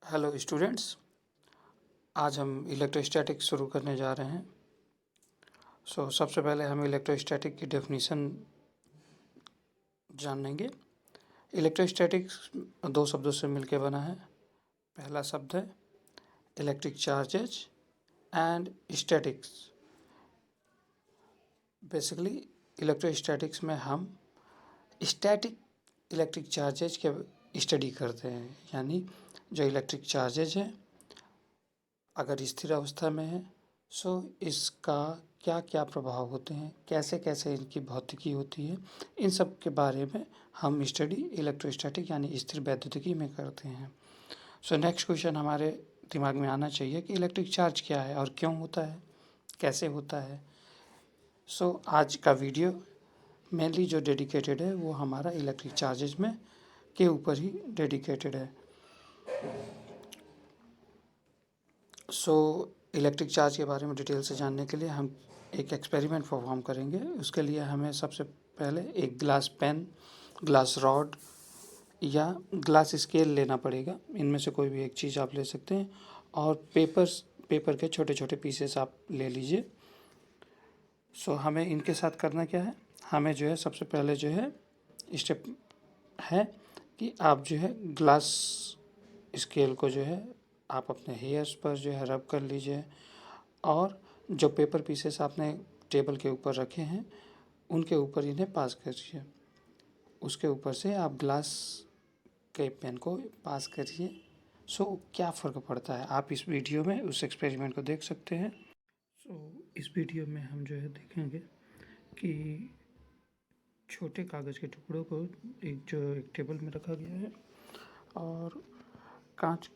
Hello students, आज हम electrostatics शुरू करने जा रहे हैं। सबसे पहले हम इलेक्ट्रोस्टैटिक की डेफिनीशन जानेंगे। इलेक्ट्रोस्टैटिक्स दो शब्दों से मिलकर बना है। पहला शब्द है electric charges and statics. Basically electrostatics में हम स्टैटिक इलेक्ट्रिक चार्जेज के स्टडी करते हैं, यानी जो इलेक्ट्रिक चार्जेज हैं अगर स्थिर अवस्था में है इसका क्या क्या प्रभाव होते हैं, कैसे कैसे इनकी भौतिकी होती है, इन सब के बारे में हम स्टडी इलेक्ट्रोस्टैटिक यानी स्थिर वैद्युतिकी में करते हैं। नेक्स्ट क्वेश्चन हमारे दिमाग में आना चाहिए कि इलेक्ट्रिक चार्ज क्या है और क्यों होता है, कैसे होता है। आज का वीडियो मेनली जो डेडिकेटेड है वो हमारा इलेक्ट्रिक चार्जेज में के ऊपर ही डेडिकेटेड है। इलेक्ट्रिक चार्ज के बारे में डिटेल से जानने के लिए हम एक एक्सपेरिमेंट परफॉर्म करेंगे। उसके लिए हमें सबसे पहले एक ग्लास पेन, ग्लास रॉड या ग्लास स्केल लेना पड़ेगा। इनमें से कोई भी एक चीज़ आप ले सकते हैं और पेपर के छोटे छोटे पीसेस आप ले लीजिए। हमें इनके साथ करना क्या है, हमें जो है सबसे पहले जो है स्टेप है कि आप जो है ग्लास स्केल को जो है आप अपने हेयर्स पर जो है रब कर लीजिए और जो पेपर पीसेस आपने टेबल के ऊपर रखे हैं उनके ऊपर इन्हें पास करिए। उसके ऊपर से आप ग्लास के पेन को पास करिए। क्या फ़र्क पड़ता है आप इस वीडियो में उस एक्सपेरिमेंट को देख सकते हैं। इस वीडियो में हम जो है देखेंगे कि छोटे कागज़ के टुकड़ों को एक टेबल में रखा गया है और कांच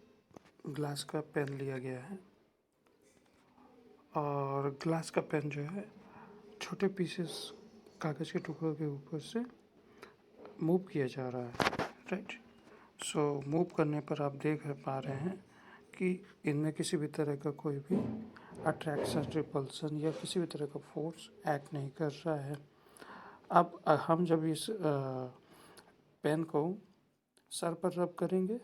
ग्लास का पेन लिया गया है और ग्लास का पेन जो है छोटे पीसेस कागज़ के टुकड़ों के ऊपर से मूव किया जा रहा है, राइट। मूव करने पर आप देख पा रहे हैं कि इनमें किसी भी तरह का कोई भी अट्रैक्शन, रिपल्सन या किसी भी तरह का फोर्स एक्ट नहीं कर रहा है। अब हम जब इस पेन को सर पर रब करेंगे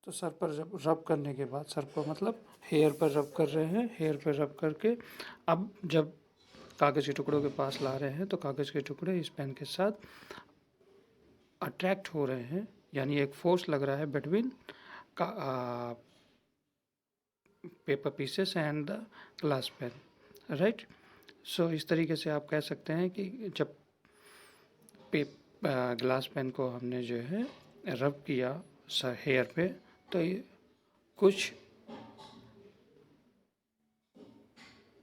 तो सर पर जब रब करने के बाद, सर पर मतलब हेयर पर रब कर रहे हैं, हेयर पर रब करके अब जब कागज़ के टुकड़ों के पास ला रहे हैं तो कागज़ के टुकड़े इस पेन के साथ अट्रैक्ट हो रहे हैं, यानी एक फोर्स लग रहा है बिटवीन का paper pieces and the glass pen, right. इस तरीके से आप कह सकते हैं कि जब ग्लास पेन को हमने जो है रब किया हेयर पे तो ये कुछ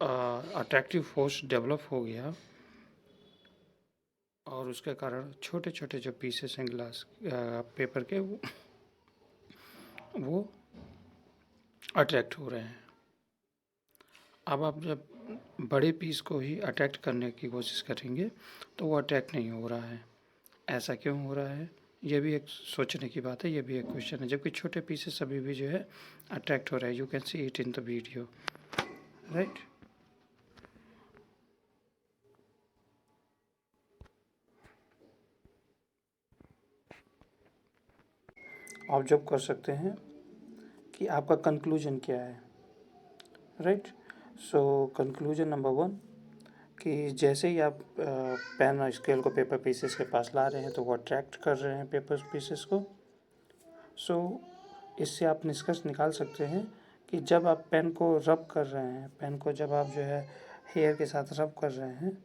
अट्रैक्टिव फोर्स डेवलप हो गया और उसके कारण छोटे छोटे जो पीसेस हैं ग्लास पेपर के वो अट्रैक्ट हो रहे हैं। अब आप जब बड़े पीस को ही अट्रैक्ट करने की कोशिश करेंगे तो वो अट्रैक्ट नहीं हो रहा है। ऐसा क्यों हो रहा है, ये भी एक सोचने की बात है, ये भी एक क्वेश्चन है। जबकि छोटे पीसेस अभी भी जो है अट्रैक्ट हो रहा है। You can see it in the video, right. Observe कर सकते हैं कि आपका कंक्लूजन क्या है, राइट। कंक्लूजन नंबर 1 कि जैसे ही आप पेन और स्केल को पेपर पीसेस के पास ला रहे हैं तो वो अट्रैक्ट कर रहे हैं पेपर पीसेस को। इससे आप निष्कर्ष निकाल सकते हैं कि जब आप पेन को रब कर रहे हैं, पेन को जब आप जो है हेयर के साथ रब कर रहे हैं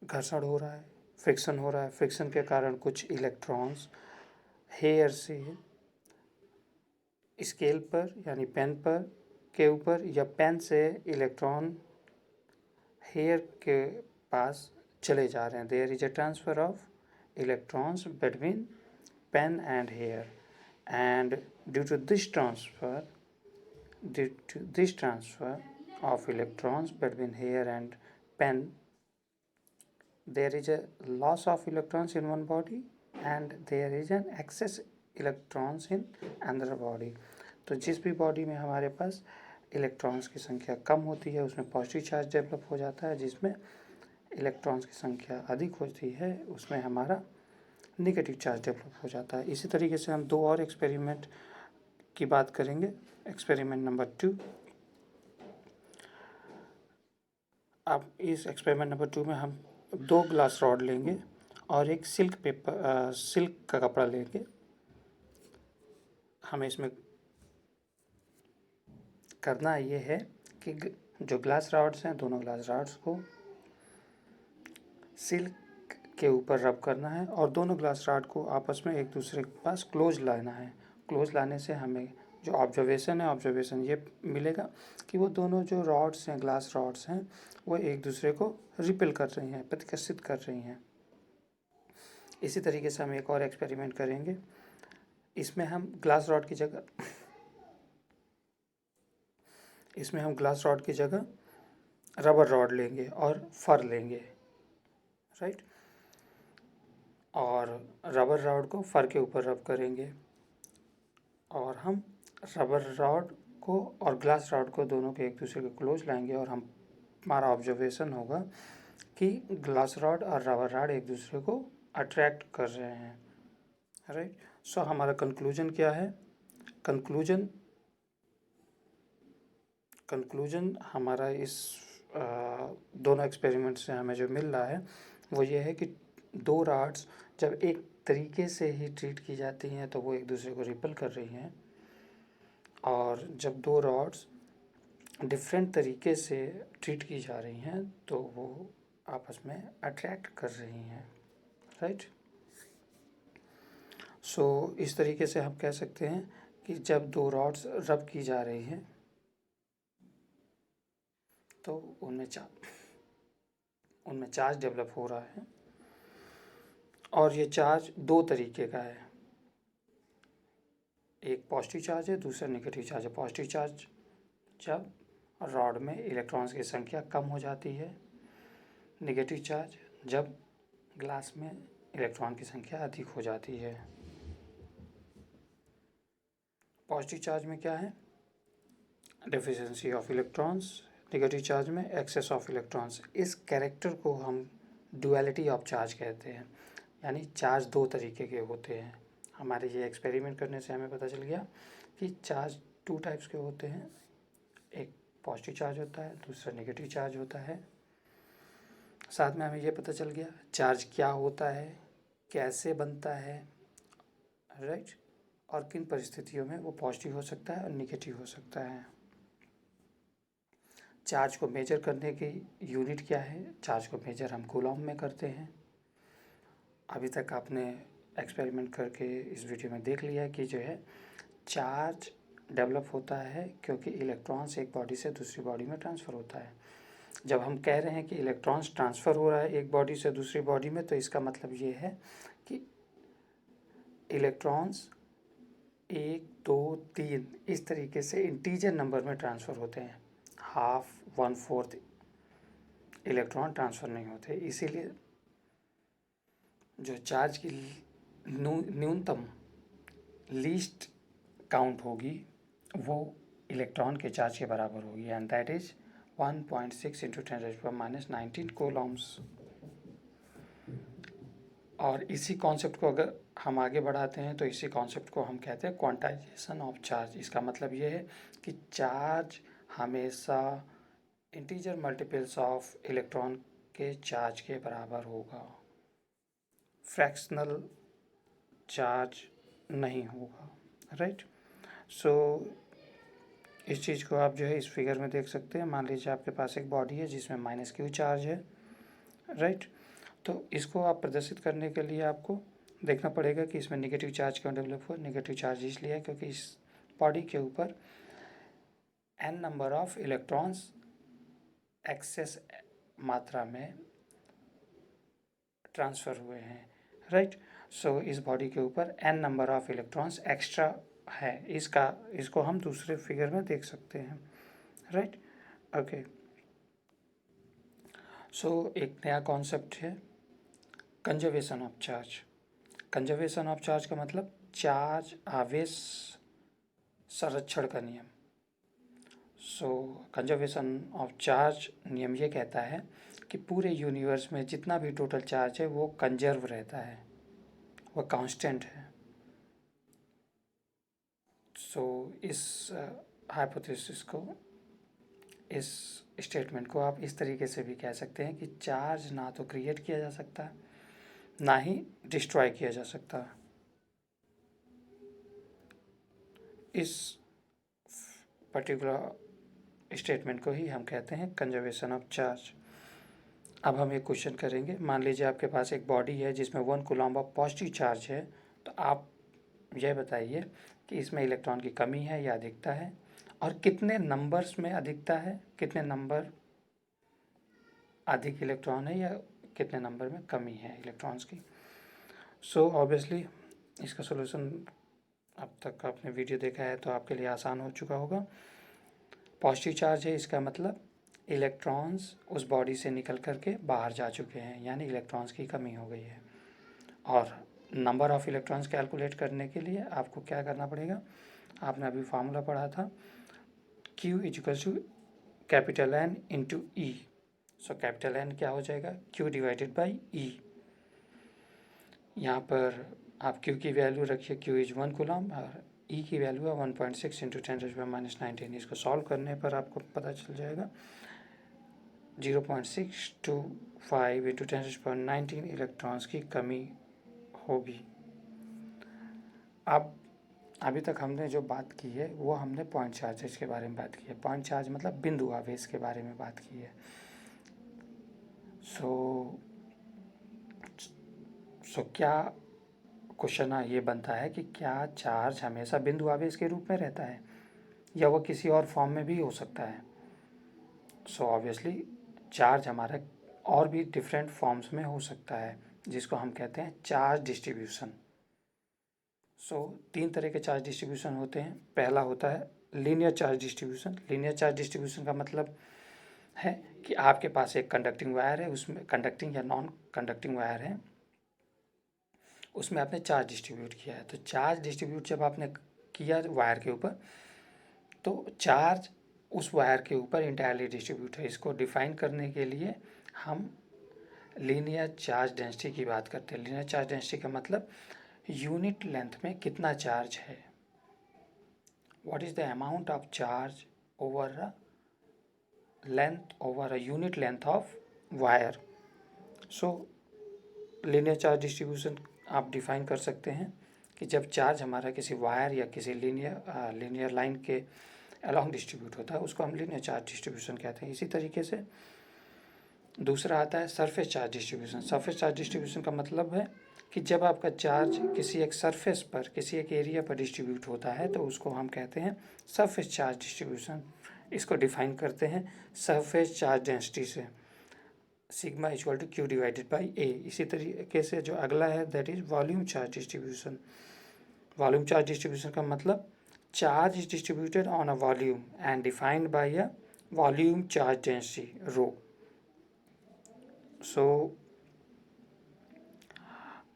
घर्षण हो रहा है, फ्रिक्शन हो रहा है। फ्रिक्शन के कारण कुछ इलेक्ट्रॉन्स हेयर से स्केल पर यानी पेन पर के ऊपर या पेन से इलेक्ट्रॉन हेयर के पास चले जा रहे हैं। There is a transfer of electrons between pen and hair and due to this transfer of electrons between hair and pen, there is a loss of electrons in one body and there is an excess electrons in another body। तो जिस भी body में हमारे पास electrons की संख्या कम होती है उसमें पॉजिटिव चार्ज डेवलप हो जाता है, जिसमें इलेक्ट्रॉन्स की संख्या अधिक होती है उसमें हमारा नेगेटिव चार्ज डेवलप हो जाता है। इसी तरीके से हम दो और एक्सपेरिमेंट की बात करेंगे। Experiment number 2। अब इस एक्सपेरिमेंट नंबर 2 में हम 2 ग्लास रॉड लेंगे और एक सिल्क का कपड़ा लेंगे। हमें इसमें करना ये है कि जो ग्लास रॉड्स हैं, दोनों ग्लास रॉड्स को सिल्क के ऊपर रब करना है और दोनों ग्लास रॉड को आपस में एक दूसरे के पास क्लोज लाना है। क्लोज लाने से हमें जो ऑब्जर्वेशन ये मिलेगा कि वो दोनों जो रॉड्स हैं, ग्लास रॉड्स हैं, वो एक दूसरे को रिपेल कर रही हैं, प्रतिकर्षित कर रही हैं। इसी तरीके से हम एक और एक्सपेरिमेंट करेंगे। इसमें हम ग्लास रॉड की जगह रबर रॉड लेंगे और फर लेंगे, राइट। और रबर रॉड को फर के ऊपर रब करेंगे और हम रबर रॉड को और ग्लास रॉड को दोनों के एक दूसरे के क्लोज लाएंगे और हमारा ऑब्जर्वेशन होगा कि ग्लास रॉड और रबर रॉड एक दूसरे को अट्रैक्ट कर रहे हैं, राइट। सो हमारा कंक्लूजन क्या है? कंक्लूजन हमारा इस दोनों एक्सपेरिमेंट से हमें जो मिल रहा है वो ये है कि दो रॉड्स जब एक तरीके से ही ट्रीट की जाती हैं तो वो एक दूसरे को रिपेल कर रही हैं, और जब दो रॉड्स डिफरेंट तरीके से ट्रीट की जा रही हैं तो वो आपस में अट्रैक्ट कर रही हैं, राइट। सो इस तरीके से हम कह सकते हैं कि जब दो रॉड्स रब की जा रही हैं तो उनमें चार्ज डेवलप हो रहा है, और ये चार्ज दो तरीके का है। एक पॉजिटिव चार्ज है, दूसरा नेगेटिव चार्ज है। पॉजिटिव चार्ज जब रॉड में इलेक्ट्रॉन्स की संख्या कम हो जाती है, नेगेटिव चार्ज जब ग्लास में इलेक्ट्रॉन की संख्या अधिक हो जाती है। पॉजिटिव चार्ज में क्या है? Deficiency of electrons. Negative charge में एक्सेस ऑफ इलेक्ट्रॉन्स। इस कैरेक्टर को हम डुअलिटी ऑफ चार्ज कहते हैं, यानी चार्ज दो तरीके के होते हैं। हमारे ये एक्सपेरिमेंट करने से हमें पता चल गया कि चार्ज टू टाइप्स के होते हैं। एक पॉजिटिव चार्ज होता है, दूसरा नेगेटिव चार्ज होता है। साथ में हमें ये पता चल गया चार्ज क्या होता है, कैसे बनता है, राइट, और किन परिस्थितियों में वो पॉजिटिव हो सकता है और नेगेटिव हो सकता है। चार्ज को मेजर करने की यूनिट क्या है? चार्ज को मेजर हम कूलॉम में करते हैं। अभी तक आपने एक्सपेरिमेंट करके इस वीडियो में देख लिया कि जो है चार्ज डेवलप होता है क्योंकि इलेक्ट्रॉन्स एक बॉडी से दूसरी बॉडी में ट्रांसफ़र होता है। जब हम कह रहे हैं कि इलेक्ट्रॉन्स ट्रांसफ़र हो रहा है एक बॉडी से दूसरी बॉडी में, तो इसका मतलब ये है कि इलेक्ट्रॉन्स 1, 2, 3 इस तरीके से इंटीजर नंबर में ट्रांसफ़र होते हैं। हाफ, 1/4 इलेक्ट्रॉन ट्रांसफ़र नहीं होते। इसीलिए जो चार्ज की न्यूनतम लीस्ट काउंट होगी वो इलेक्ट्रॉन के चार्ज के बराबर होगी, एंड दैट इज़ 1.6 × 10⁻⁻19 कूलम्स। और इसी कॉन्सेप्ट को अगर हम आगे बढ़ाते हैं तो इसी कॉन्सेप्ट को हम कहते हैं क्वांटाइजेशन ऑफ चार्ज। इसका मतलब ये है कि चार्ज हमेशा इंटीजर मल्टीपल्स ऑफ इलेक्ट्रॉन के चार्ज के बराबर होगा, फ्रैक्शनल चार्ज नहीं होगा, राइट। सो इस चीज़ को आप जो है इस फिगर में देख सकते हैं। मान लीजिए आपके पास एक बॉडी है जिसमें -q चार्ज है, राइट। तो इसको आप प्रदर्शित करने के लिए आपको देखना पड़ेगा कि इसमें नेगेटिव चार्ज क्यों डेवलप हुआ। नेगेटिव चार्ज इसलिए है क्योंकि इस बॉडी के ऊपर n number of electrons excess मात्रा में ट्रांसफ़र हुए हैं, राइट। सो इस बॉडी के ऊपर n number of electrons extra है। इसको हम दूसरे फिगर में देख सकते हैं, राइट, ओके। सो एक नया कॉन्सेप्ट है conservation of charge. Conservation of charge का मतलब चार्ज आवेश संरक्षण का नियम। सो कंजर्वेशन ऑफ चार्ज नियम ये कहता है कि पूरे यूनिवर्स में जितना भी टोटल चार्ज है वो कंजर्व रहता है, वह कांस्टेंट है। सो इस हाइपोथेसिस को, इस स्टेटमेंट को आप इस तरीके से भी कह सकते हैं कि चार्ज ना तो क्रिएट किया जा सकता है, ना ही डिस्ट्रॉय किया जा सकता है। इस पर्टिकुलर स्टेटमेंट को ही हम कहते हैं कंजर्वेशन ऑफ चार्ज। अब हम एक क्वेश्चन करेंगे। मान लीजिए आपके पास एक बॉडी है जिसमें 1 कूलम्ब ऑफ पॉजिटिव चार्ज है, तो आप यह बताइए कि इसमें इलेक्ट्रॉन की कमी है या अधिकता है, और कितने नंबर्स में अधिकता है, कितने नंबर अधिक इलेक्ट्रॉन है, या कितने नंबर में कमी है इलेक्ट्रॉन्स की। सो ऑब्वियसली इसका सॉल्यूशन अब तक आपने वीडियो देखा है तो आपके लिए आसान हो चुका होगा। पॉजिटिव चार्ज है, इसका मतलब इलेक्ट्रॉन्स उस बॉडी से निकल करके बाहर जा चुके हैं, यानी इलेक्ट्रॉन्स की कमी हो गई है। और नंबर ऑफ इलेक्ट्रॉन्स कैलकुलेट करने के लिए आपको क्या करना पड़ेगा, आपने अभी फार्मूला पढ़ा था, Q equals to capital N into e. So capital N क्या हो जाएगा, Q डिवाइडेड बाई ई। यहाँ पर आप Q की वैल्यू रखिए, Q इज 1 कूलम्ब, और E की वैल्यू है 1.6 इंटू 10⁻⁻19। इसको सॉल्व करने पर आपको पता चल जाएगा 0.625 इंटू 10⁻19 इलेक्ट्रॉन्स की कमी होगी। अब अभी तक हमने जो बात की है वो हमने पॉइंट चार्जेस के बारे में बात की है। पॉइंट चार्ज मतलब बिंदु आवेश के बारे में बात की है। सो क्या क्वेश्चन ये बनता है कि क्या चार्ज हमेशा बिंदु आवेश के रूप में रहता है, या वह किसी और फॉर्म में भी हो सकता है। सो ऑब्वियसली चार्ज हमारा और भी डिफरेंट फॉर्म्स में हो सकता है, जिसको हम कहते हैं चार्ज डिस्ट्रीब्यूशन। सो 3 तरह के चार्ज डिस्ट्रीब्यूशन होते हैं। पहला होता है linear charge distribution. Linear charge distribution का मतलब है कि आपके पास एक कंडक्टिंग वायर है, उसमें कंडक्टिंग या नॉन कंडक्टिंग वायर है, उसमें आपने चार्ज डिस्ट्रीब्यूट किया है। तो चार्ज डिस्ट्रीब्यूट जब आपने किया वायर के ऊपर, तो चार्ज उस वायर के ऊपर इंटायरली डिस्ट्रीब्यूट है। इसको डिफाइन करने के लिए हम लीनियर चार्ज डेंसिटी की बात करते हैं। लीनियर चार्ज डेंसिटी का मतलब यूनिट लेंथ में कितना चार्ज है, what is the amount of charge over a length, over a unit length of wire. So linear charge distribution आप डिफाइन कर सकते हैं कि जब चार्ज हमारा किसी वायर या किसी लीनियर लाइन के अलॉन्ग डिस्ट्रीब्यूट होता है, उसको हम लीनियर चार्ज डिस्ट्रीब्यूशन कहते हैं। इसी तरीके से दूसरा आता है surface charge distribution. Surface charge distribution का मतलब है कि जब आपका चार्ज किसी एक सरफेस पर, किसी एक एरिया पर डिस्ट्रीब्यूट होता है, तो उसको हम कहते हैं सरफेस चार्ज डिस्ट्रीब्यूशन। इसको डिफाइन करते हैं सरफेस चार्ज डेंसिटी से, sigma equal to Q divided by A। इसी तरीके से जो अगला है that is volume charge distribution. Volume charge distribution का मतलब charge is distributed on a volume and defined by a volume charge density rho. So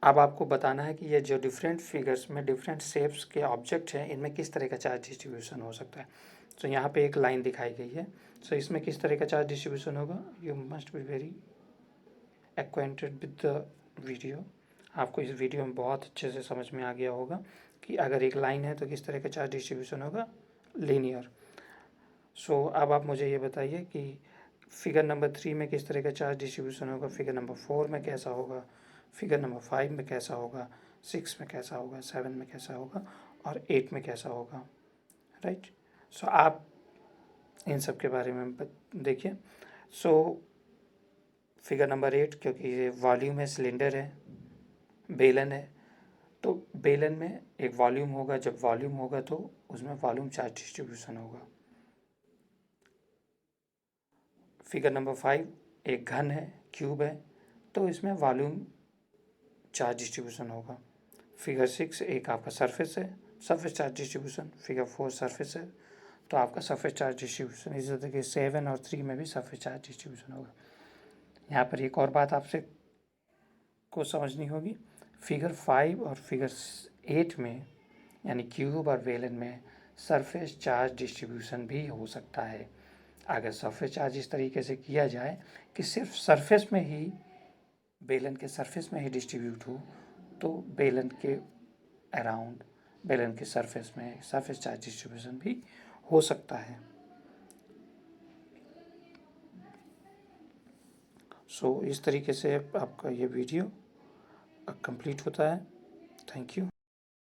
अब आपको बताना है कि ये जो डिफरेंट फिगर्स में डिफरेंट शेप्स के ऑब्जेक्ट हैं, इनमें किस तरह का चार्ज डिस्ट्रीब्यूशन हो सकता है। सो यहाँ पे एक लाइन दिखाई गई है। सो इसमें किस तरह का चार्ज डिस्ट्रीब्यूशन होगा, you must be very acquainted with the video. आपको इस वीडियो में बहुत अच्छे से समझ में आ गया होगा कि अगर एक लाइन है तो किस तरह का चार्ज डिस्ट्रीब्यूशन होगा, लीनियर। सो अब आप मुझे ये बताइए कि फिगर नंबर 3 में किस तरह का चार्ज डिस्ट्रीब्यूशन होगा, फिगर नंबर 4 में कैसा होगा, फिगर नंबर 5 में कैसा होगा, 6 में कैसा होगा, 7 में कैसा होगा, और 8 में कैसा होगा, राइट। सो आप इन सब के बारे में देखिए। सो फिगर नंबर 8, क्योंकि ये वॉल्यूम है, सिलेंडर है, बेलन है, तो बेलन में एक वॉल्यूम होगा। जब वॉल्यूम होगा तो उसमें वॉल्यूम चार्ज डिस्ट्रीब्यूशन होगा। फिगर नंबर 5 एक घन है, क्यूब है, तो इसमें वॉल्यूम चार्ज डिस्ट्रीब्यूशन होगा। फिगर 6 एक आपका सरफेस है, surface charge distribution. Figure 4 surface है, तो आपका सरफेस चार्ज डिस्ट्रीब्यूशन। इसी तरीके 7 और 3 में भी सरफेस चार्ज डिस्ट्रीब्यूशन होगा। यहाँ पर एक और बात आपसे को समझनी होगी, फिगर 5 और फिगर 8 में यानी क्यूब और बेलन में सरफेस चार्ज डिस्ट्रीब्यूशन भी हो सकता है। अगर सरफेस चार्ज इस तरीके से किया जाए कि सिर्फ सरफेस में ही, बेलन के सरफेस में ही डिस्ट्रीब्यूट हो, तो बेलन के अराउंड, बेलन के सरफेस में सरफेस चार्ज डिस्ट्रीब्यूशन भी हो सकता है। सो इस तरीके से आपका ये वीडियो कंप्लीट होता है। Thank you.